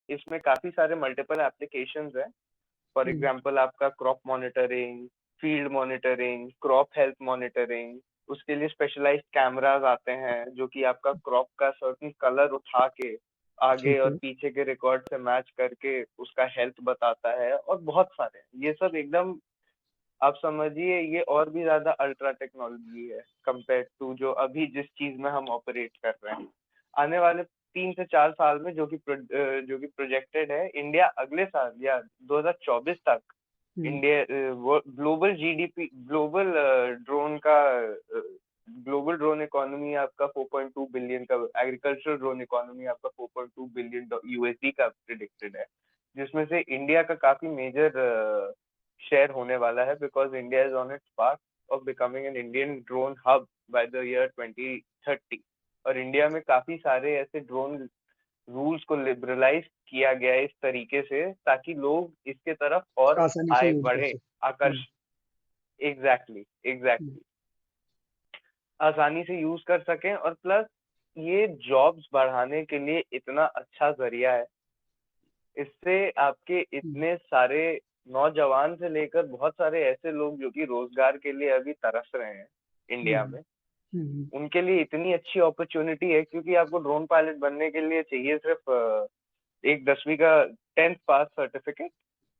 इसमें काफी सारे मल्टीपल एप्लीकेशंस हैं। फॉर हम्म, एग्जांपल आपका crop monitoring, field monitoring, crop health monitoring, उसके लिए स्पेशलाइज्ड कैमरास आते हैं जो कि आपका क्रॉप का सर्टेन कलर उठा के आगे ठीक और है। पीछे के रिकॉर्ड से मैच करके उसका हेल्थ बताता है, और बहुत सारे हैं। ये सब एकदम आप समझिए ये और भी ज्यादा अल्ट्रा टेक्नोलॉजी है कंपेयर टू जो अभी जिस चीज में हम ऑपरेट कर रहे हैं। आने वाले 3 से 4 साल में जो कि प्रोजेक्टेड है, इंडिया अगले साल या 2024 तक hmm, India global GDP, global drone economy आपका 4.2 बिलियन का, एग्रीकल्चरल ड्रोन इकोनॉमी आपका 4.2 बिलियन यूएसडी का प्रिडिक्टेड है, जिसमें से इंडिया का काफी मेजर शेयर होने वाला है, because India is on its path of becoming an Indian drone hub by the year 2030। और इंडिया में काफी सारे ऐसे ड्रोन रूल्स को लिबरलाइज किया गया है इस तरीके से ताकि लोग इसके तरफ और आसानी से आए यूज कर बढ़े, सकते। आकर्ष एग्जैक्टली हम्म, एग्जैक्टली आसानी से यूज कर सकें। और प्लस ये जॉब्स बढ़ाने के लिए इतना अच्छा जरिया है। इससे आपके हम्म, इतने सारे नौजवान से लेकर बहुत सारे ऐसे लोग जो कि रोजगार के लिए अभी तरस रहे हैं इंडिया हम्म, में, हम्म, उनके लिए इतनी अच्छी अपॉर्चुनिटी है। क्योंकि आपको ड्रोन पायलट बनने के लिए चाहिए सिर्फ एक 10वीं का 10th pass certificate,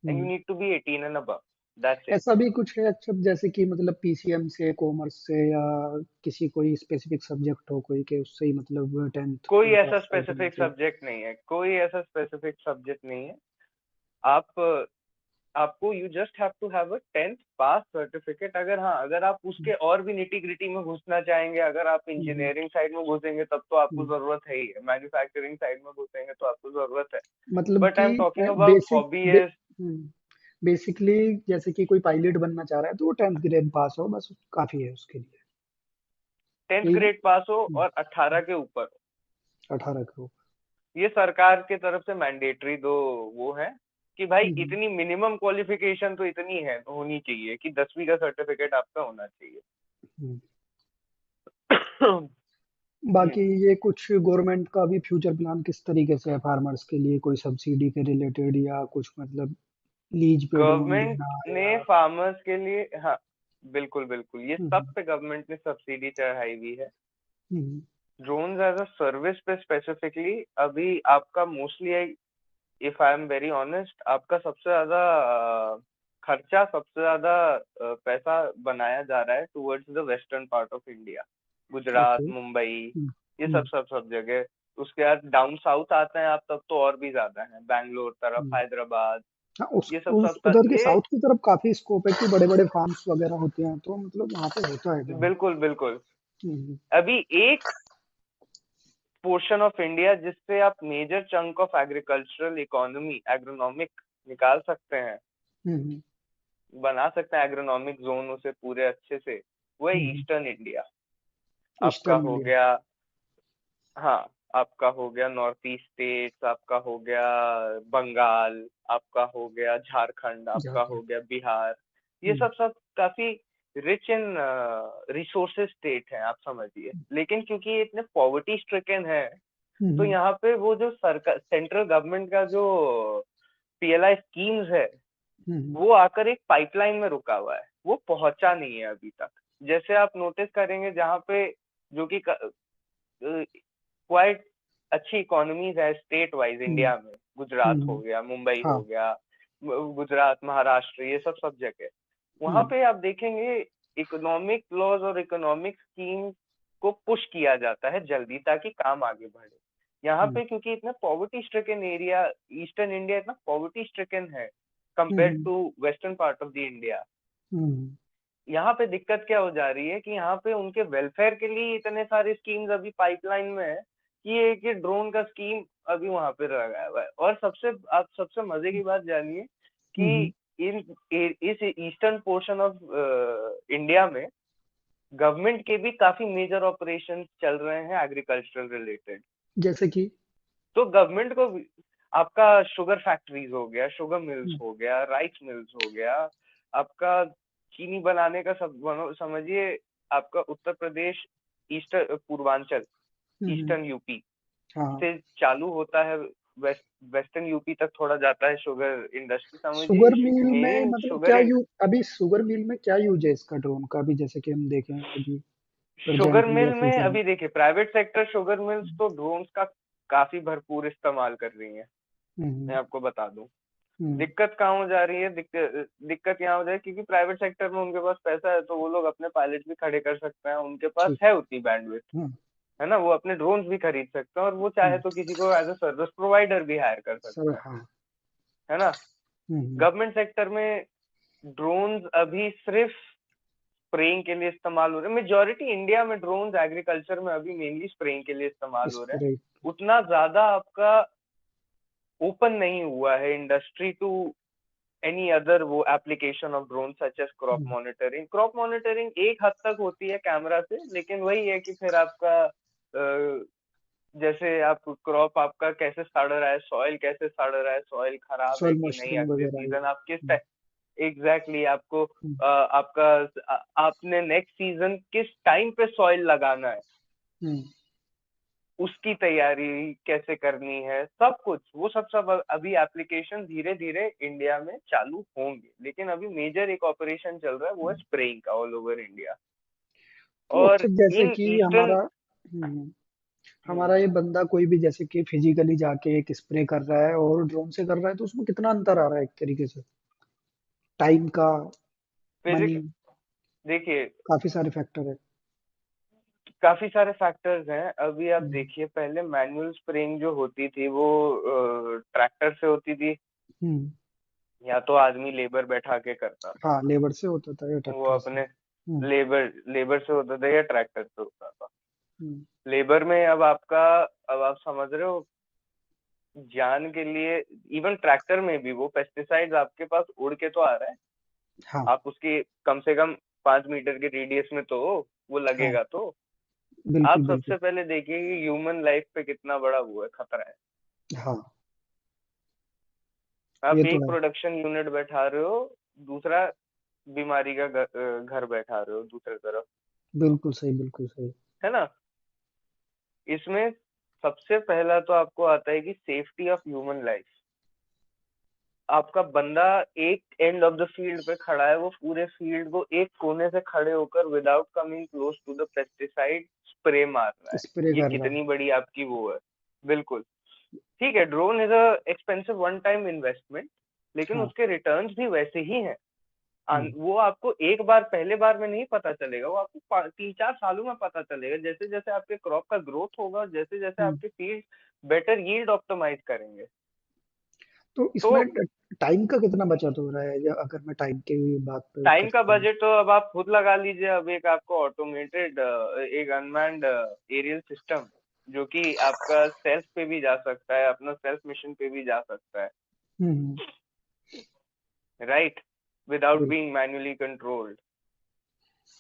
and you hmm. Need to be 18 and above, that's it. ऐसा भी कुछ है अच्छा, जैसे कि मतलब पीसीएम से, कॉमर्स से, या किसी कोई स्पेसिफिक सब्जेक्ट हो कोई के, उससे ही मतलब 10th कोई ऐसा पास आउट होना स्पेसिफिक चाहिए? सब्जेक्ट नहीं है, कोई ऐसा स्पेसिफिक सब्जेक्ट नहीं है। आप आपको you just have to have a 10th pass certificate. अगर हाँ, अगर आप हम्म, उसके और भी निटी ग्रिटी में घुसना चाहेंगे, अगर आप हम्म, इंजीनियरिंग साइड में घुसेंगे तब तो आपको हम्म। जरूरत है ही है, मैन्युफैक्चरिंग साइड में घुसेंगे तो आपको जरूरत है। मतलब बट कि I am talking about basic hobbies. Basically जैसे कि कोई पायलट बनना चाह रहा है तो वो 10th ग्रेड पास हो, बस काफी है उसके लिए। 10th यही ना? ग्रेड पास हो और 18 के ऊपर हो। 18 के ऊपर। ये सरकार की तरफ से मैंडेटरी दो वो है कि भाई हम्म, इतनी मिनिमम क्वालिफिकेशन तो इतनी है होनी चाहिए कि 10वीं का सर्टिफिकेट आपका होना चाहिए। हम्म। हम्म। बाकी ये कुछ गवर्नमेंट का भी फ्यूचर प्लान किस तरीके से है फार्मर्स के लिए, कोई सब्सिडी के रिलेटेड, या कुछ मतलब लीज पे ड्रोन गवर्नमेंट देना, ने या? फार्मर्स के लिए, हाँ बिल्कुल बिल्कुल, ये सब हम्म, पे गवर्नमेंट ने सब्सिडी चढ़ाई हुई है। हम्म, ड्रोन्स एज अ सर्विस पे स्पेसिफिकली अभी आपका mostly, if I am very honest, आपका सबसे ज्यादा खर्चा, सबसे ज्यादा पैसा बनाया जा रहा है towards the western part of India, Gujarat, okay. Mumbai, hmm, ये सब हम्म, सब सब जगह। उसके बाद डाउन साउथ आते हैं आप तब तो और भी ज्यादा है, बैंगलोर तरफ, हम्म। हैदराबाद, हाँ, ये सब सब उधर के ये साउथ की तरफ काफी स्कोप है कि बड़े बड़े फार्म्स वगैरह होते हैं, तो मतलब वहाँ पे होता है ज्यादा। बिल्कुल बिल्कुल। हम्म, अभी एक पोर्शन ऑफ इंडिया जिससे आप major chunk of agricultural economy, agronomic निकाल सकते हैं, हम्म, बना सकते हैं एग्रोनॉमिक जोन उसे पूरे अच्छे से, वो है हम्म। Eastern India. आपका ईस्टर्न हो इंडिया। गया, हाँ, आपका हो गया नॉर्थ ईस्ट स्टेट्स, आपका हो गया बंगाल, आपका हो गया झारखंड, आपका झारखंड। हो गया बिहार। ये हम्म, सब सब काफी रिच इन रिसोर्सेज स्टेट हैं, आप समझिए। लेकिन क्योंकि ये इतने पॉवर्टी स्ट्रिकन है, तो हम्म, यहाँ पे वो जो सरकार, सेंट्रल गवर्नमेंट का जो पीएलआई स्कीम्स है, हम्म, वो आकर एक पाइपलाइन में रुका हुआ है, वो पहुंचा नहीं है अभी तक। जैसे आप नोटिस करेंगे जहाँ पे जो कि क्वाइट अच्छी इकोनॉमीज है स्टेट वाइज हम्म, इंडिया में, गुजरात हो हम्म। गया, मुंबई हाँ। हो गया, गुजरात, महाराष्ट्र, ये सब सब जगह, वहां हम्म, पे आप देखेंगे इकोनॉमिक लॉज और इकोनॉमिक स्कीम को पुश किया जाता है जल्दी ताकि काम आगे बढ़े। यहाँ हम्म, पे क्योंकि इतना poverty stricken area, eastern India इतना पॉवर्टी स्ट्रिकन है compare hmm, to western part of the India. Hmm, यहाँ पे दिक्कत क्या हो जा रही है कि यहाँ पे उनके वेलफेयर के लिए इतने सारे स्कीम्स अभी पाइपलाइन में है कि ये ड्रोन का स्कीम अभी वहां पे लगाया हुआ है। और सबसे, आप सबसे मजे की बात जानिए हम्म। कि इन इस ईस्टर्न पोर्शन ऑफ इंडिया में गवर्नमेंट के भी काफी मेजर ऑपरेशन चल रहे हैं एग्रीकल्चरल रिलेटेड। जैसे कि? तो गवर्नमेंट को आपका शुगर फैक्ट्रीज हो गया, शुगर मिल्स हम्म, हो गया, राइस मिल्स हो गया, आपका चीनी बनाने का सब समझिए, आपका उत्तर प्रदेश, ईस्टर पूर्वांचल, हम्म। ईस्टर्न यूपी हाँ। से चालू होता है वेस्टर्न यूपी तक थोड़ा जाता है शुगर इंडस्ट्री, समझिए शुगर मिल में मेन मतलब शुगर क्या यू अभी शुगर मिल में क्या यूज है इसका ड्रोन का, अभी जैसे कि हम देखें अभी शुगर प्रेजेंटली या मिल में फ्यूचर में। अभी देखिए प्राइवेट सेक्टर शुगर मिल्स तो ड्रोन्स का काफी भरपूर इस्तेमाल कर रही हैं, मैं हम्म आपको बता दूं। हम्म दिक्कत कहाँ हो जा रही है, दिक्कत यहाँ हो जाए क्योंकि प्राइवेट सेक्टर में उनके पास पैसा है तो वो लोग अपने पायलट भी खड़े कर सकते हैं, उनके पास ठीक। है उतनी बैंडविड्थ, हम्म है ना, वो अपने ड्रोन्स भी खरीद सकते हैं और वो चाहे हम्म तो किसी को एज अ सर्विस प्रोवाइडर भी हायर कर सर सकते हैं, हाँ। है ना। हम्म गवर्नमेंट सेक्टर में ड्रोन्स अभी सिर्फ स्प्रेइंग के लिए इस्तेमाल हो रहे हैं, मेजोरिटी इंडिया में ड्रोन्स एग्रीकल्चर में अभी मेनली स्प्रेइंग के लिए इस्तेमाल हो रहे हैं। स्प्रे। उतना ज्यादा आपका ओपन नहीं हुआ है इंडस्ट्री टू एनी अदर वो application of drone such as crop hmm monitoring. Crop monitoring एक हद तक होती है कैमरा से, लेकिन वही है कि फिर आपका जैसे आप क्रॉप आपका कैसे सड़ रहा है, सॉइल कैसे सड़ रहा है, सॉइल खराब है सॉइल कि नहीं, मॉइस्चरिंग अगले वगैरह ये। सीजन आप किस हम्म एग्जैक्टली आपको हम्म आपका आपने नेक्स्ट सीजन किस टाइम पे सॉइल लगाना है, हम्म। उसकी तैयारी कैसे करनी है, सब कुछ वो सब अभी एप्लीकेशन धीरे धीरे इंडिया में चालू होंगे, लेकिन अभी मेजर एक ऑपरेशन चल रहा है वो है स्प्रेइंग का ऑल ओवर इंडिया। तो और अच्छा जैसे इन कि ईस्टर्न हमारा ये बंदा कोई भी जैसे कि फिजिकली जाके एक स्प्रे कर रहा है और ड्रोन से कर रहा है, तो उसमें कितना अंतर आ रहा है एक तरीके से, टाइम का, मनी, फिजिक देखिए काफी सारे फैक्टर है। काफी सारे फैक्टर्स हैं। अभी आप हम्म देखिए पहले मैनुअल स्प्रेइंग जो होती थी वो ट्रैक्टर से होती थी, हम्म। या तो आदमी लेबर बैठा के करता था, हाँ लेबर से होता था या वो ट्रैक्टर से। अपने लेबर लेबर से होता था या ट्रैक्टर से होता था। हम्म, लेबर में अब आपका, अब आप समझ रहे हो, जान के लिए इवन ट्रैक्टर में भी वो पेस्टिसाइड्स आपके पास उड़ के तो आ रहा है, हाँ आप उसकी कम से कम 5 मीटर के रेडियस में तो हो, वो हाँ लगेगा तो। बिल्कुल आप बिल्कुल। सबसे पहले देखिए कि ह्यूमन लाइफ पे कितना बड़ा वो है, खतरा है। हाँ आप ये तो एक है। प्रोडक्शन यूनिट बैठा रहे हो, दूसरा बीमारी का घर बैठा रहे हो दूसरी तरफ, बिल्कुल सही बिल्कुल सही। है ना। इसमें सबसे पहला तो आपको आता है कि सेफ्टी ऑफ ह्यूमन लाइफ। आपका बंदा एक एंड ऑफ द फील्ड पे खड़ा है, वो पूरे फील्ड को एक कोने से खड़े होकर without coming close to the pesticide spray मार रहा है। स्प्रे ये कर रहा है। कितनी बड़ी आपकी वो है। बिल्कुल। ठीक है, drone is a expensive one time investment, लेकिन हाँ। उसके रिटर्न्स भी वैसे ही हैं। हम्म वो आपको एक बार पहले बार में नहीं पता चलेगा, वो आपको 3-4 सालों में पता चलेगा, जैसे जैसे आपके क्रॉप का ग्रोथ होगा, जैसे जैसे हम्म। आपके फील्ड बेटर यील्ड ऑप्टिमाइज करेंगे। तो तो इसमें टाइम का कितना बचत हो रहा है, या अगर मैं टाइम की बात टाइम का करता हूँ। बजट तो अब आप खुद लगा लीजिए। अब एक आपको ऑटोमेटेड एक अनमैन्ड एरियल सिस्टम जो कि आपका सेल्फ पे भी जा सकता है, अपना सेल्फ मिशन पे भी जा सकता है, हम्म। राइट, विदाउट बिल्कुल। Being manually controlled.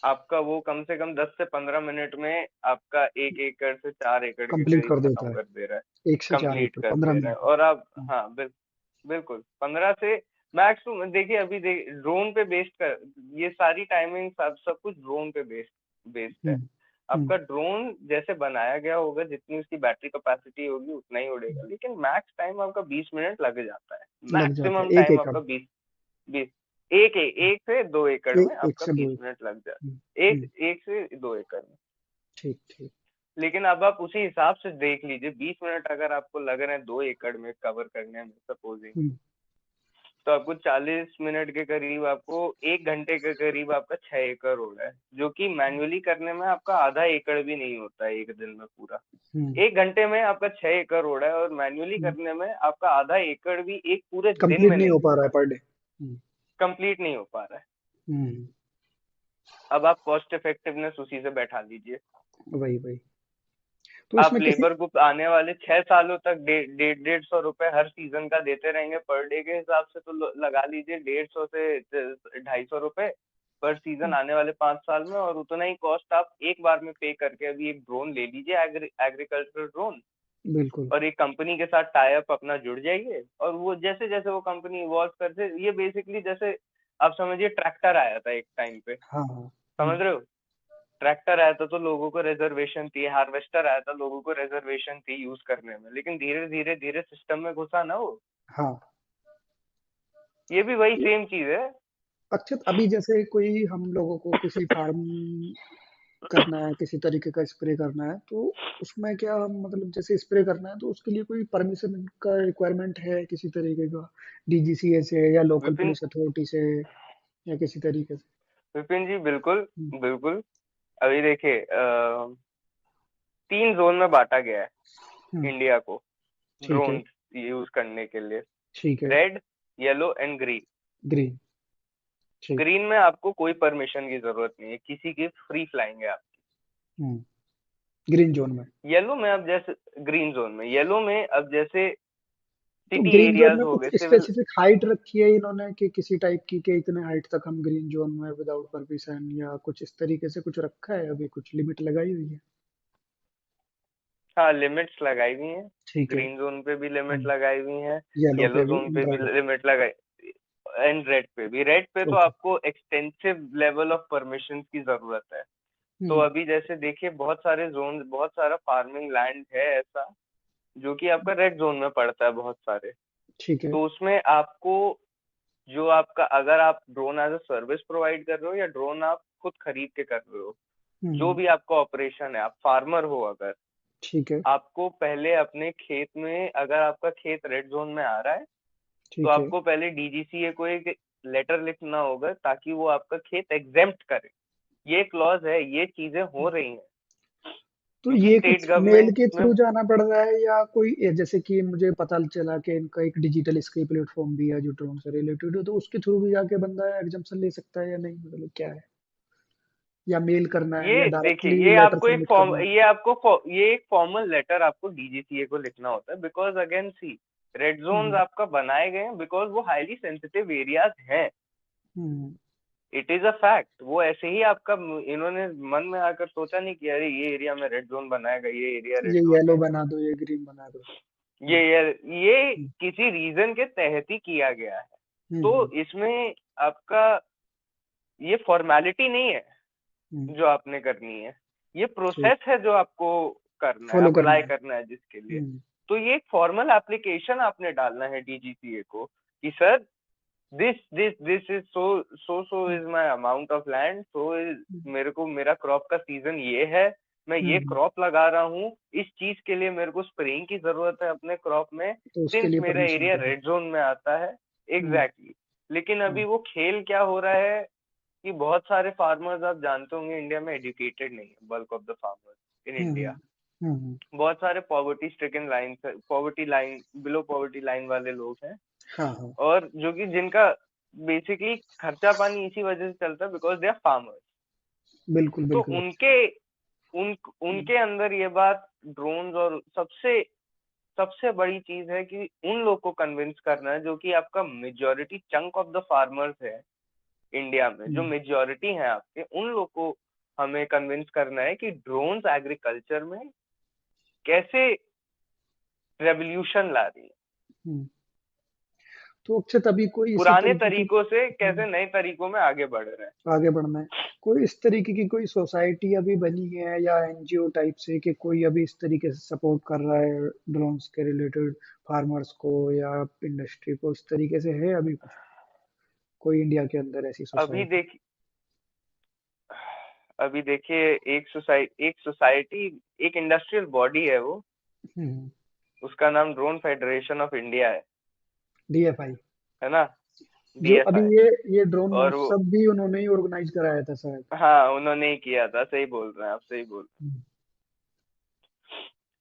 आपका वो कम से कम 10 से 15 मिनट में आपका 1 एकड़ से 4 एकड़ के कंप्लीट करीब कर खत्म देता है। कर दे रहा है, 1 से 4 कंप्लीट एकड़ कर पंद्रह दे रहा है। मिनट में और आप, हम्म हाँ बिल्कुल 15 से मैक्स टू, देखिए अभी ड्रोन पे बेस्ड कर, ये सारी टाइमिंग सब सब कुछ ड्रोन पे बेस्ड बेस्ड है। हम्म हम्म, आपका ड्रोन जैसे बनाया गया होगा, जितनी उसकी बैटरी कैपेसिटी होगी उतना ही उड़ेगा, लेकिन मैक्स टाइम आपका 20 मिनट लग जाता है, लग जाता मैक्सिमम है एक टाइम एकड़। आपका 20 20 एक से 2 एकड़ में एक आपका से दो 20 एकड़ मिनट लग जाता हम्म है, एक हम्म, एक से 2 एकड़ में। ठीक ठीक। लेकिन अब आप उसी हिसाब से देख लीजिए, 20 मिनट अगर आपको लग रहे हैं 2 एकड़ में कवर करने में सपोजिंग, हम्म तो आपको 40 मिनट के करीब, आपको 1 घंटे के करीब आपका 6 एकड़ हो रहा है, जो कि मैन्युअली करने में आपका आधा एकड़ भी नहीं होता है एक दिन में पूरा। हम्म 1 घंटे में आपका 6 एकड़ हो रहा है, और मैन्युअली करने में आपका आधा एकड़ भी एक पूरे दिन कंप्लीट में नहीं हो नहीं पा रहा है होता, पर डे। कंप्लीट नहीं हो पा रहा है। हम्म अब आप कॉस्ट इफेक्टिवनेस उसी से बैठा लीजिए। वही वही। तो आप इसमें किसी लेबर को आने वाले 6 सालों तक 150-150 रुपए हर सीजन का देते रहेंगे, पर डे के हिसाब से तो लगा लीजिए 150 से 250 रुपए पर सीजन आने वाले 5 साल में, और उतना ही कॉस्ट आप एक बार में पे करके अभी एक ड्रोन ले लीजिए, एग्रीकल्चरल ड्रोन, बिल्कुल। और एक कंपनी के साथ टाई अप अपना जुड़ जाइए, और वो जैसे जैसे वो कंपनी इवॉल्व करते, ये बेसिकली जैसे आप समझिए ट्रैक्टर आया था एक टाइम पे, हाँ हाँ समझ रहे हो, ट्रैक्टर आया था तो लोगों को रिजर्वेशन थी, हार्वेस्टर आया था लोगों को रिजर्वेशन थी यूज करने में, लेकिन धीरे धीरे धीरे सिस्टम में घुसा ना वो। हाँ। ये भी वही तो सेम चीज है। अच्छा, अभी जैसे कोई हम लोगों को किसी फार्म करना है, किसी तरीके का स्प्रे करना है, तो उसमें क्या मतलब जैसे स्प्रे करना है तो उसके लिए कोई परमिशन का रिक्वायरमेंट है किसी तरीके का, डीजीसीए से या लोकल विपिन पुलिस अथॉरिटी से या किसी तरीके से? विपिन जी, बिल्कुल हम्म। बिल्कुल। अभी देखिए, 3 जोन में बांटा गया है हम्म। इंडिया को ठीक है। ड्रोन यूज करने के लिए। ठीक है। Red, yellow and green. Green. ठीक। ग्रीन में आपको कोई परमिशन की जरूरत नहीं है, किसी की फ्री फ्लाइंग है आप। हम्म। ग्रीन जोन में। येलो में अब जैसे ग्रीन जोन में, येलो में अब जैसे तो सिटी ग्रीन जोन एरियाज में हो कुछ गए, सिविल। स्पेसिफिक हाइट रखी है इन्होंने कि किसी टाइप की कि इतने हाइट तक हम ग्रीन जोन में विदाउट परमिशन, या कुछ इस तरीके से कुछ रखा है, अभी कुछ लिमिट लगाई हुई है? हाँ, लिमिट्स लगाई हुई हैं। ठीक है। ग्रीन जोन पे भी लिमिट हम्म। लगाई हुई है, येलो येलो पे भी जोन पे भी रेड। लिमिट लगाई, एंड रेड पे भी। रेड पे तो ओके। आपको एक्सटेंसिव लेवल ऑफ परमिशन की जरूरत है। तो हम्म। अभी जैसे देखिए, बहुत सारे जोन, बहुत सारा फार्मिंग लैंड है ऐसा जो कि आपका रेड जोन में पड़ता है, बहुत सारे। ठीक है। तो उसमें आपको, जो आपका, अगर आप drone as a service provide कर रहे हो या ड्रोन आप खुद खरीद के कर रहे हो, जो हम्म। भी आपका ऑपरेशन है, आप फार्मर हो अगर, ठीक है। आपको पहले अपने खेत में, अगर आपका खेत रेड जोन में आ रहा है, तो ठीक है। आपको पहले डीजीसीए को एक लेटर लिखना होगा ताकि वो आपका खेत एग्जेम्प्ट करे। ये क्लॉज है, ये चीजें हो रही हैं तो क्योंकि ये स्टेट कुछ मेल गवर्नमेंट के में। थ्रू जाना पड़ रहा है या कोई जैसे कि मुझे पता चला कि इनका एक डिजिटल स्काई प्लेटफॉर्म भी है जो ड्रोन से रिलेटेड है, तो उसके थ्रू भी जाके बंदा एग्जाम्पशन ले सकता है या नहीं, मतलब क्या है, या मेल करना है या ये देखिए, डायरेक्टली ये लेटर आपको एक सबमिट फॉर्म, करना है? ये एक फॉर्मल लेटर आपको डीजीसीए को लिखना होता है, because again see, red zones hmm. आपका बनाए गए हैं बिकॉज वो हाईली सेंसिटिव एरियाज हैं। Hmm. It is a fact. वो ऐसे ही आपका, इन्होंने मन में आकर सोचा नहीं कि अरे ये एरिया में रेड जोन बनाएगा, ये एरिया रेड ये जोन येलो है। बना दो, ये ग्रीन बना दो। ये हम्म। ये हम्म। किसी रीजन के तहत ही किया गया है। तो हम्म। इसमें आपका ये फॉर्मेलिटी नहीं है हम्म। जो आपने करनी है, ये ठीक। प्रोसेस है जो आपको करना है, फॉलो करना अप्लाई है। करना है जिसके लिए। हम्म। तो ये एक फॉर्मल एप्लीकेशन आपने डालना है डीजीसीए को कि sir, this is so so so hmm. Is my amount of land, मेरे को, मेरा क्रॉप का सीजन ये है, मैं ये हम्म। क्रॉप लगा रहा हूँ, इस चीज के लिए मेरे को स्प्रेइंग की जरूरत है अपने क्रॉप में, तो उसके सिंस लिए मेरा परमिशन एरिया चाहिए। रेड जोन में आता है। हम्म। एग्जैक्टली लेकिन हम्म। अभी वो खेल क्या हो रहा है कि बहुत सारे फार्मर्स, आप जानते होंगे, इंडिया में एजुकेटेड नहीं है, bulk of the farmers in hmm. India. Hmm. बहुत सारे poverty stricken line, poverty line, below poverty line वाले लोग हैं, हाँ हाँ। और जो कि जिनका बेसिकली खर्चा पानी इसी वजह से चलता है बिकॉज दे आर फार्मर्स। बिल्कुल तो बिल्कुल। उनके अंदर ये बात, ड्रोन्स, और सबसे सबसे बड़ी चीज है कि उन लोग को कन्विंस करना है जो कि आपका majority chunk of the farmers है इंडिया में, जो हम्म। मेजोरिटी है आपके, उन लोग को हमें कन्विंस करना है कि ड्रोन्स एग्रीकल्चर में कैसे रेवोल्यूशन ला रही है, हम्म। तो अक्षत अभी कोई इसी पुराने तरीके की तरीकों से कैसे नए तरीकों में आगे बढ़ रहे हैं। आगे बढ़ना है, कोई इस तरीके की कोई सोसाइटी अभी बनी है या एनजीओ टाइप से कि कोई अभी इस तरीके से सपोर्ट कर रहा है ड्रोन्स के रिलेटेड फार्मर्स को या इंडस्ट्री को, इस तरीके से है अभी कुछ, कोई इंडिया के अंदर ऐसी अभी सोसाइटी? देख अभी देखिए, एक सोसाइटी, एक इंडस्ट्रियल बॉडी है वो, हम्म। उसका नाम drone federation of India DFI. है ना, जो अभी डीएफआई। ये ड्रोन और वो, महोत्सव भी उन्होंने ही ऑर्गेनाइज कराया था शायद। हाँ, उन्होंने ही किया था, सही बोल रहे हैं आप, सही बोल हम्म।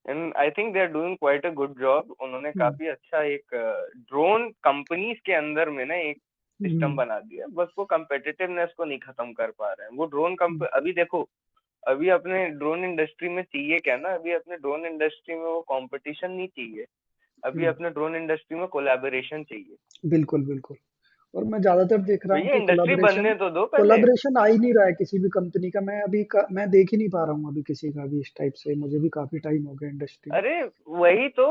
रहे हैं। And I think they are doing quite a good job. उन्होंने हम्म। काफी अच्छा एक ड्रोन कंपनीज के अंदर में ना एक सिस्टम हम्म। बना दिया, बस वो कम्पिटिटिवनेस को नहीं खत्म कर पा रहे हैं। वो ड्रोन हम्म। कंप अभी देखो, अभी अपने ड्रोन इंडस्ट्री में चाहिए क्या ना, अभी अपने ड्रोन इंडस्ट्री में वो कंपटीशन नहीं चाहिए, अभी हम्म। अपने ड्रोन इंडस्ट्री में कोलैबोरेशन चाहिए। बिल्कुल बिल्कुल। और मैं ज्यादातर देख रहा हूँ भैया कि इंडस्ट्री कोलाबरेशन बनने तो दो पहले। कोलाबरेशन आ ही नहीं रहा है किसी भी कंपनी का, मैं देख ही नहीं पा रहा हूँ अभी किसी का भी इस टाइप से, मुझे भी काफी टाइम हो गया इंडस्ट्री में। अरे वही तो,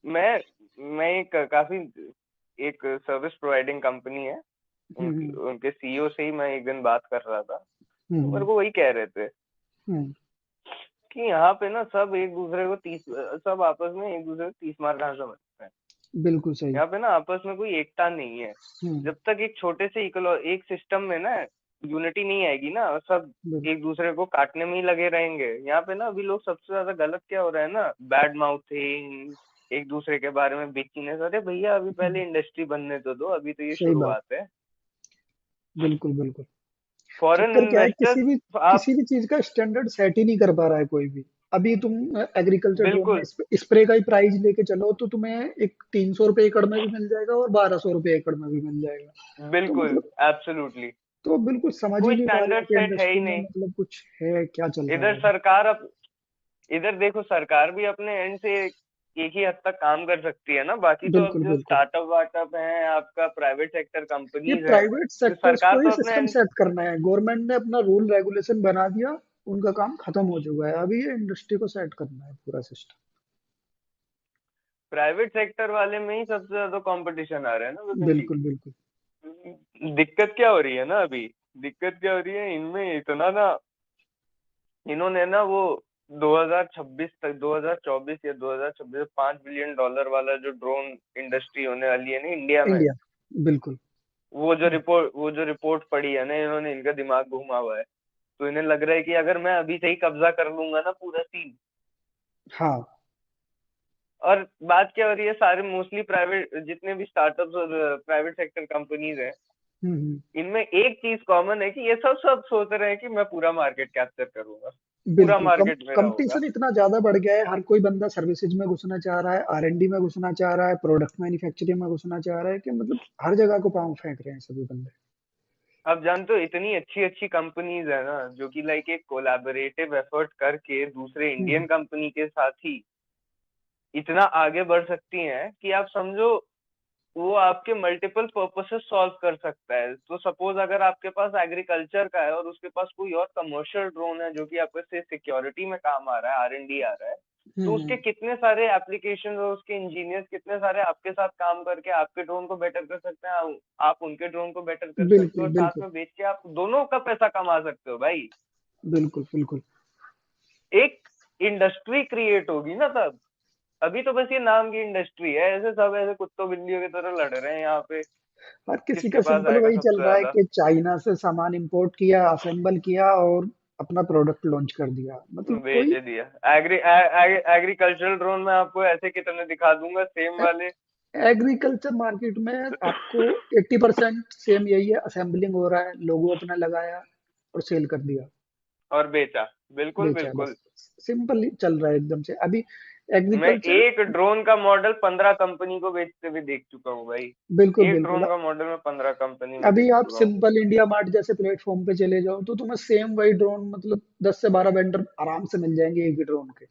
मैं मैं एक काफी, एक सर्विस प्रोवाइडिंग कंपनी है, हम्म। उनके सीईओ से ही मैं एक दिन बात कर रहा था। तो मेरे हम्म। को वही कह रहे थे हम्म। कि यहाँ पे ना सब एक दूसरे को सब आपस में एक दूसरे को तीस मार कहाँ समझते हैं। बिल्कुल सही। यहाँ पे ना आपस में कोई एकता नहीं है। हम्म। जब तक एक छोटे से एक सिस्टम में ना यूनिटी नहीं आएगी ना, और सब बिल्कुल एक दूसरे को काटने में ही लगे रहेंगे। यहाँ पे ना अभी लोग सबसे ज्यादा गलत क्या हो रहा है ना, बैड माउथिंग, एक दूसरे के बारे में बिचीनेस। अरे भैया अभी पहले इंडस्ट्री बनने तो दो, अभी तो ये सही बात। शुरुआत है। बिल्कुल बिल्कुल। फॉरेन चक्कर क्या है, इन्वेस्टर्स आप किसी भी चीज का स्टैंडर्ड सेट ही नहीं कर पा रहा है कोई भी। अभी तुम एग्रीकल्चर ड्रोन में बिल्कुल स्प्रे का ही प्राइस लेके चलो तो तुम्हें एक 300 रुपये एकड़ में भी मिल जाएगा और 1200 रुपये एकड़ में भी मिल जाएगा। तो बिल्कुल मतलब, एब्सोल्युटली तो बिल्कुल समझ ही कोई नहीं पा रहे हैं स्टैंडर्ड कि सेट है ही इंडस्ट्री में नहीं। मतलब कुछ है, क्या चल रहा इधर है। सरकार अब इधर देखो, सरकार भी अपने एंड से एक ही हद तक काम कर सकती है ना। बाकी तो अब बिल्कुल जो बिल्कुल। स्टार्टअप वार्टअप है, आपका प्राइवेट सेक्टर ये कंपनीज है, प्राइवेट तो सेक्टर्स सरकार को ही तो अपने सिस्टम एंड। सेट करना है। गवर्नमेंट ने अपना रूल रेगुलेशन बना दिया, उनका काम खत्म हो चुका है। अभी ये इंडस्ट्री को सेट करना है पूरा सिस्टम। प्राइवेट सेक्टर वाले में ही सबसे ज्यादा कंपटीशन आ रहा है ना विपिन जी। बिल्कुल बिल्कुल। दिक्कत क्या हो रही है ना अभी, दिक्कत क्या हो रही है इनमें इतना ना, इन्होंने ना वो 2026 तक, 2024 या 2026 $5 बिलियन वाला जो ड्रोन इंडस्ट्री होने वाली है ना इंडिया में, इंडिया। बिल्कुल। वो जो रिपोर्ट पड़ी है ना, इन्होंने, इनका दिमाग घुमा हुआ है। तो इन्हें लग रहा है कि अगर मैं अभी से ही कब्जा कर लूंगा ना पूरा सीन। हाँ। और बात क्या हो रही है, सारे मोस्टली प्राइवेट जितने भी स्टार्टअप्स और प्राइवेट सेक्टर कंपनीज हैं, हम्म। इनमें एक चीज कॉमन है कि ये सब सब सोच रहे हैं कि मैं पूरा मार्केट कैप्चर करूंगा, पूरा बिल्कुल। मार्केट मेरा होगा। कंपटीशन इतना ज्यादा बढ़ गया है, हर कोई बंदा सर्विसेज में घुसना चाह रहा है, आर&डी में घुसना चाह रहा है, प्रोडक्ट मैन्युफैक्चरिंग में घुसना चाह रहा है, कि मतलब हर जगह को पांव फेंक रहे हैं सभी बंदे। आप जानते हो इतनी अच्छी अच्छी कंपनीज है ना, जो कि लाइक एक कोलैबोरेटिव एफर्ट करके दूसरे हम्म। इंडियन कंपनी के साथ ही इतना आगे बढ़ सकती हैं कि आप समझो वो आपके मल्टीपल पर्पसेस सॉल्व कर सकता है। तो सपोज अगर आपके पास एग्रीकल्चर का है और उसके पास कोई और कमर्शियल ड्रोन है जो कि आपके से सिक्योरिटी में काम आ रहा है, आर&डी आ रहा है, तो उसके हम्म। कितने सारे एप्लीकेशन और उसके इंजीनियर्स कितने सारे आपके साथ काम करके आपके ड्रोन को बेटर कर सकते हैं, आप उनके ड्रोन को बेटर कर सकते हो, बिल्कुल और साथ बिल्कुल। में बेच के आप दोनों का पैसा कमा सकते हो भाई। बिल्कुल बिल्कुल। एक इंडस्ट्री क्रिएट होगी ना तब। अभी तो बस ये नाम की इंडस्ट्री है, ऐसे सब ऐसे कुत्तों बिल्लियों की तरह लड़ रहे हैं यहाँ पे, हर किसी किसके का पास सिंपल आएगा वही चल सबसे रहा है ज्यादा। कि चाइना से सामान इंपोर्ट किया, असेंबल किया और अपना प्रोडक्ट लॉन्च कर दिया। मतलब बेच कोई दिया। एग्रीकल्चरल ड्रोन में आपको ऐसे कितने दिखा दूंगा सेम वाले। एग्रीकल्चर मार्केट में आपको 80% सेम यही है, असेंबलिंग हो रहा है, लोगो अपना लगाया और सेल कर दिया, और बेचा। बिल्कुल बेचा, बस। बिल्कुल। सिंपल ही चल रहा है एकदम से अभी मैं एग्रीकल्चर। एक ड्रोन का मॉडल 15 कंपनी को बेचते हुए देख चुका हूँ भाई। बिल्कुल एक बिल्कुल। ड्रोन का मॉडल मैं 15 कंपनी में अभी देख आप चुका हूँ। सिंपल इंडिया मार्ट जैसे प्लेटफॉर्म पे चले जाओ तो तुम्हें सेम वही ड्रोन, मतलब 10 से 12 वेंडर आराम से मिल जाएंगे एक ही ड्रोन के।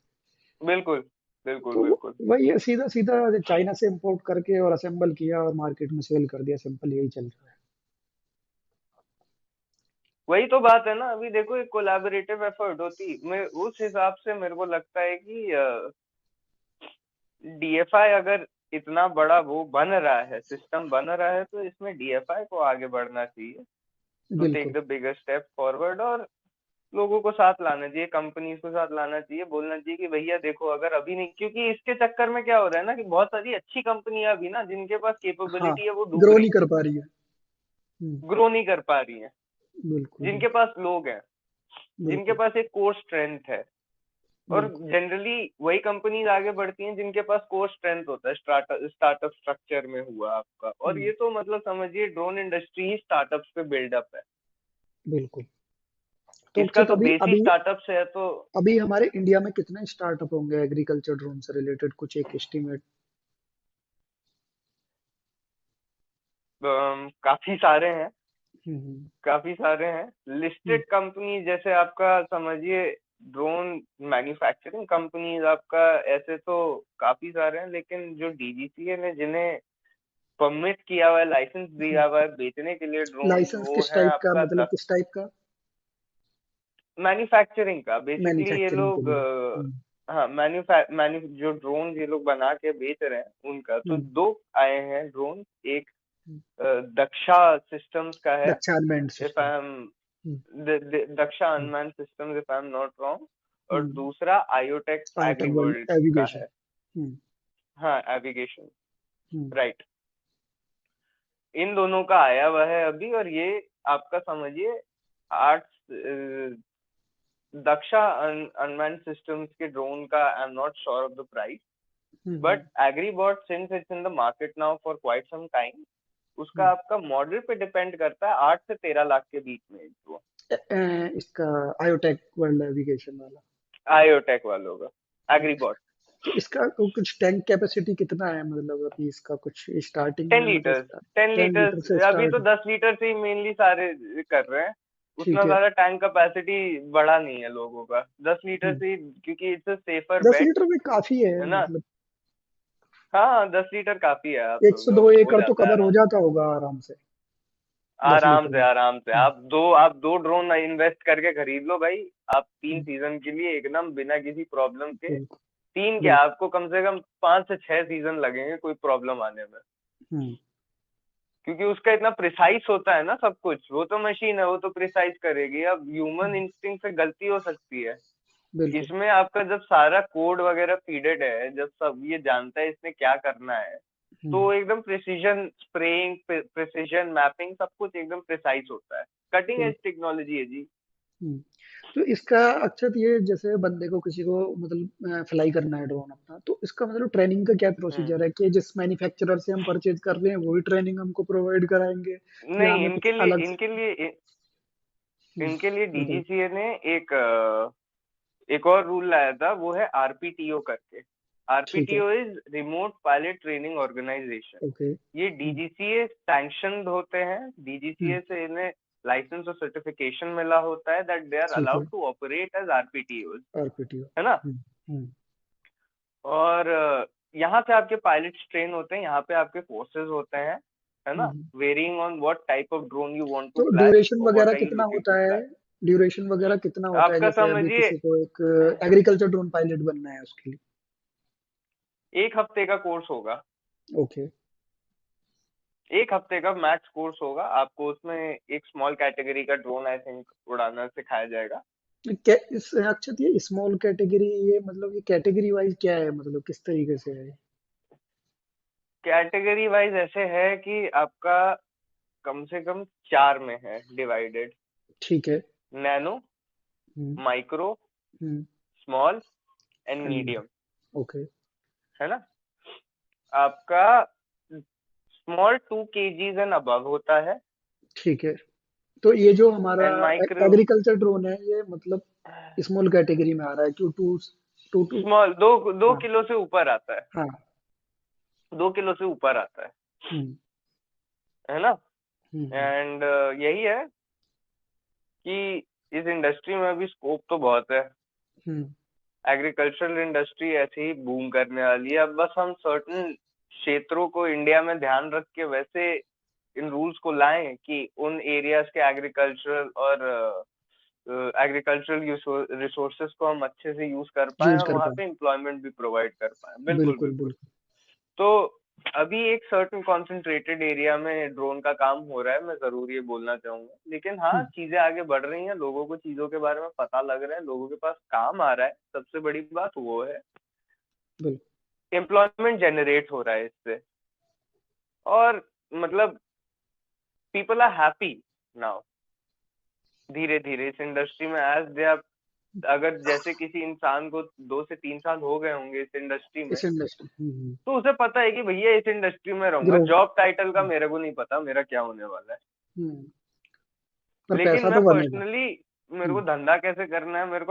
बिल्कुल बिल्कुल तो बिल्कुल। वही है, सीधा सीधा चाइना से इंपोर्ट करके और असेंबल किया और मार्केट में सेल कर दिया। सिंपल यही चल रहा है। वही तो बात है ना। अभी देखो एक कोलैबोरेटिव एफर्ट होती, मैं उस हिसाब से मेरे को लगता है कि डीएफआई अगर इतना बड़ा वो बन रहा है, सिस्टम बन रहा है, तो इसमें डीएफआई को आगे बढ़ना चाहिए, टू टेक बिल्कुल। द बिगर स्टेप फॉरवर्ड, और लोगों को साथ लाना चाहिए, कंपनीज को साथ लाना चाहिए, बोलना चाहिए कि भैया देखो अगर अभी नहीं, क्योंकि इसके चक्कर में क्या हो रहा है ना कि बहुत सारी अच्छी कंपनियां भी ना जिनके पास हाँ। कैपेबिलिटी है वो डूब ग्रो रही नहीं हैं, कर पा रही है। हम्म। ग्रो नहीं कर पा रही हैं। बिल्कुल जिनके बिल्कुल। पास लोग हैं, जिनके बिल्कुल। पास एक कोर स्ट्रेंथ है। और बिल्कुल। जनरली वही कंपनीज आगे बढ़ती हैं जिनके पास कोर स्ट्रेंथ होता है, स्टार्टअप स्ट्रक्चर में हुआ आपका। और हम्म। ये तो मतलब समझिए ड्रोन इंडस्ट्री ही स्टार्टअप्स पे बिल्डअप है। बिल्कुल। तो इसका अक्षत, तो अभी बेसिक अभी स्टार्टअप्स है तो अभी हमारे इंडिया में कितने स्टार्टअप होंगे एग्रीकल्चर ड्रोन से रिलेटेड, कुछ एक एस्टिमेट? काफी सारे हैं, हम्म। काफी सारे हैं हम्म। Listed company. जैसे आपका समझिए ड्रोन मैन्युफैक्चरिंग कंपनीज आपका, ऐसे तो काफी सारे हैं, लेकिन जो डीजीसीए ने जिन्हें परमिट किया हुआ है, लाइसेंस दिया हुआ है बेचने के लिए ड्रोन, लाइसेंस वो किस है टाइप का, आपका मतलब किस टाइप का? मैन्युफैक्चरिंग का। बेसिकली ये मैन्युफैक्चरिंग के लोग लिए। हाँ, जो ड्रोन ये लोग बना के बेच रहे हैं उनका तो हम्म। दो आए हैं ड्रोन। एक हम्म। दक्षा सिस्टम्स का है, Daksha unmanned if system. I am hmm, Daksha hmm, unmanned systems if I am not wrong, और हम्म, दूसरा आयोटेक आईटेक वर्ल्ड एग्रीवर्ल्ड का एविगेशन। है। हम्म, हाँ, एविगेशन, हम्म, राइट। इन दोनों का आया हुआ है अभी, और ये आपका समझिए आठ दक्षा अनमैन्ड सिस्टम्स के ड्रोन का I am not sure of the price, hmm, but Agribot since it's in the market now for quite some time, उसका हम्म। आपका मॉडल पे डिपेंड करता है, 8 से 13 लाख के बीच में जो इसका आयोटेक वर्ल्ड एविगेशन वाला। आयोटेक वालों का हम्म, एग्रीबॉट। तो इसका कुछ टैंक कैपेसिटी कितना है, मतलब अभी इसका कुछ स्टार्टिंग टेन में मतलब लीटर्स 10 लीटर्स, 10 लीटर से अभी तो स्टार्ट है? 10 लीटर से ही मेनली सारे कर रहे हैं। उतना ठीक है। ज्यादा टैंक कैपेसिटी बड़ा नहीं है लोगों का, 10 लीटर हम्म, से ही, क्योंकि it's a safer 10 bet, litre में काफी है है ना। मतलब। हाँ, 10 लीटर काफी है, आप 102 हो एकड़ तो जाता है कवर हो आराम से। जाता होगा आराम से, 10 आराम लीटर से में। आराम से हम्म, आप दो ड्रोन इन्वेस्ट करके खरीद लो भाई, आप तीन हम्म, सीजन के लिए एकदम बिना किसी प्रॉब्लम के। बिल्कुल, तीन क्या, बिल्कुल। आपको कम से कम 5 से 6 सीजन लगेंगे कोई प्रॉब्लम आने में, हम्म, क्योंकि उसका इतना प्रिसाइज होता है ना सब कुछ। वो तो मशीन है, वो तो प्रिसाइज करेगी, अब ह्यूमन हम्म, इंस्टिंक्ट से गलती हो सकती है। बिल्कुल। इसमें आपका जब सारा कोड वगैरह फीडेड है, जब सब ये जानता है इसने क्या करना है, तो हम्म, वो एकदम प्रिसीजन स्प्रेइंग, प्रिसीजन मैपिंग, सब कुछ एकदम प्रिसाइज होता है। कटिंग एज बिल्कुल। टेक्नोलॉजी है जी। हम्म। तो इसका अक्षत, ये जैसे बंदे को किसी को मतलब फ्लाई करना है ड्रोन अपना, तो इसका मतलब ट्रेनिंग का क्या हम्म। प्रोसीजर है कि जिस मैन्युफैक्चरर से हम परचेज कर रहे हैं वही ट्रेनिंग हमको प्रोवाइड कराएंगे, या नहीं, हमें कुछ इनके लिए अलग से? इनके लिए हम्म, इनके लिए बताइए। डीजीसीए ने एक और रूल लाया था, वो है आरपीटीओ करके। ठीक है। RPTO is remote pilot training organisation. Okay. ये हम्म, डीजीसीए सैंक्शनड होते हैं, हम्म, डीजीसीए से इन्हें लाइसेंस और सर्टिफिकेशन मिला होता है दैट दे आर ठीक है। Allowed to operate as RPTO, RPTO. है ना। हम्म, हम्म, और यहाँ पे आपके पायलट्स ट्रेन होते हैं, यहाँ पे आपके फोर्सेस होते हैं, है ना। हम्म। Varying on what type of drone you want to तो फ्लाई ड्यूरेशन और वगैरह व्हाट आर यू कितना लुकिंग टू होता है? फ्लाई। ड्यूरेशन वगैरह कितना होता है, आपका जैसे अभी समझिए किसी को एक एग्रीकल्चर ड्रोन पायलट बनना है उसके लिए? 1 हफ्ते का कोर्स होगा। ओके। 1 हफ्ते का मैक्स कोर्स होगा आपको, उसमें एक स्मॉल कैटेगरी का ड्रोन आई थिंक उड़ाना सिखाया जाएगा। क्या इस अक्षत, ये स्मॉल कैटेगरी, ये मतलब ये कैटेगरी वाइज क्या है, मतलब किस तरीके से है? कैटेगरी वाइज ऐसे है कि आपका कम से कम 4 में है डिवाइडेड: ठीक है। Nano, hmm, micro, hmm. Small and and medium. Medium, okay. है ना। आपका स्मॉल 2 kgs एंड अबव होता है, ठीक है। तो ये जो हमारा एंड माइक्रो एग्रीकल्चर ड्रोन है, ये मतलब स्मॉल कैटेगरी में आ रहा है, क्यों? To to to. स्मॉल, दो दो हाँ, किलो से ऊपर आता है, हाँ। 2 किलो से ऊपर आता हम्म, है ना। हम्म, एंड यही है कि इस इंडस्ट्री में अभी स्कोप तो बहुत है। हम्म, एग्रीकल्चरल इंडस्ट्री ऐसे ही बूम करने वाली है, अब बस हम सर्टेन क्षेत्रों को इंडिया में ध्यान रख के वैसे इन रूल्स को लाएं कि उन एरियाज के एग्रीकल्चरल और एग्रीकल्चरल रिसोर्सेज को हम अच्छे से यूज कर पाए यूज और कर वहां पाए। पे एम्प्लॉयमेंट भी प्रोवाइड कर पाए। बिल्कुल बिल्कुल, बिल्कुल। बिल्कुल। तो अभी एक सर्टेन कॉन्सेंट्रेटेड एरिया में ड्रोन का काम हो रहा है, मैं जरूर ये बोलना चाहूंगा, लेकिन हाँ, हम्म, चीजें आगे बढ़ रही हैं, लोगों को चीजों के बारे में पता लग रहा है, लोगों के पास काम आ रहा है, सबसे बड़ी बात वो है। बिल्कुल। एम्प्लॉयमेंट जनरेट हो रहा है इससे, और मतलब पीपल आर हैप्पी नाउ, धीरे धीरे इस इंडस्ट्री में एज दे आर। अगर जैसे किसी इंसान को 2 से 3 साल हो गए होंगे इस इंडस्ट्री में, इस इंडस्ट्री। तो उसे पता है कि भैया इस इंडस्ट्री में रहूंगा, ग्रो। जॉब टाइटल का मेरे को नहीं पता मेरा क्या होने वाला है, हम्म, पर लेकिन पैसा मैं तो बनेगा। पर्सनली, मेरे को धंधा कैसे करना है,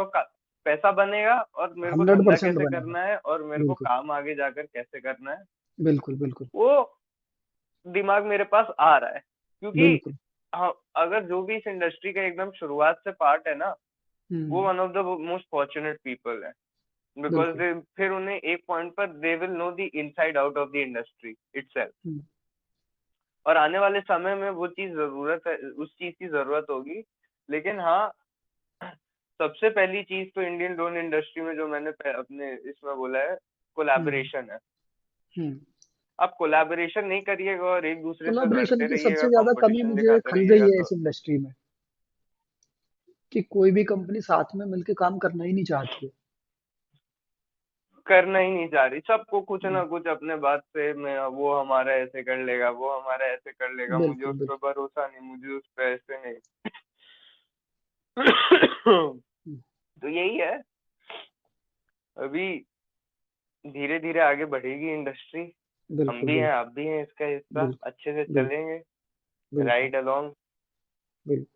पैसा बनेगा, और मेरे को धंधा 100% कैसे बनेगा। करना है, और मेरे को बिल्कुल, काम आगे जाकर कैसे करना है, बिल्कुल, बिल्कुल, वो दिमाग मेरे पास आ रहा है। क्योंकि बिल्कुल। हाँ, अगर जो भी इस इंडस्ट्री का एकदम शुरुआत से पार्ट है ना, वो hmm, one of the most fortunate people है, बिकॉज बिल्कुल। दे फिर उन्हें एक पॉइंट पर they will know the inside out of the industry itself, hmm, और आने वाले समय में वो चीज जरूरत है, उस चीज की जरूरत होगी। लेकिन हाँ, सबसे पहली चीज तो इंडियन ड्रोन इंडस्ट्री में जो मैंने अपने इसमें बोला है, हम्म, कोलैबोरेशन है। हम्म। आप कोलैबोरेशन नहीं करिएगा और एक दूसरे से कोलाब्रेशन लड़ते की रहिएगा, सबसे ज्यादा कमी कंपटीशन मुझे दिखाते खल रहिएगा, रही है तो इस इंडस्ट्री में। कि कोई भी कंपनी साथ में मिलके काम करना ही नहीं चाहती है। करना ही नहीं चाह रही, सबको कुछ हम्म, ना कुछ अपने बात से मैं, वो हमारा ऐसे कर लेगा, वो हमारा ऐसे कर लेगा, मुझे बिल्कुल उस पर बिल्कुल। भरोसा नहीं, मुझे उस पर ऐसे नहीं। हम्म, तो यही है, अभी धीरे धीरे आगे बढ़ेगी इंडस्ट्री। हम बिल्कुल भी हैं, बिल्कुल आप भी हैं इसका हिस्सा, बिल्कुल अच्छे से बिल्कुल चलेंगे, बिल्कुल राइड अलोंग। बिल्कुल।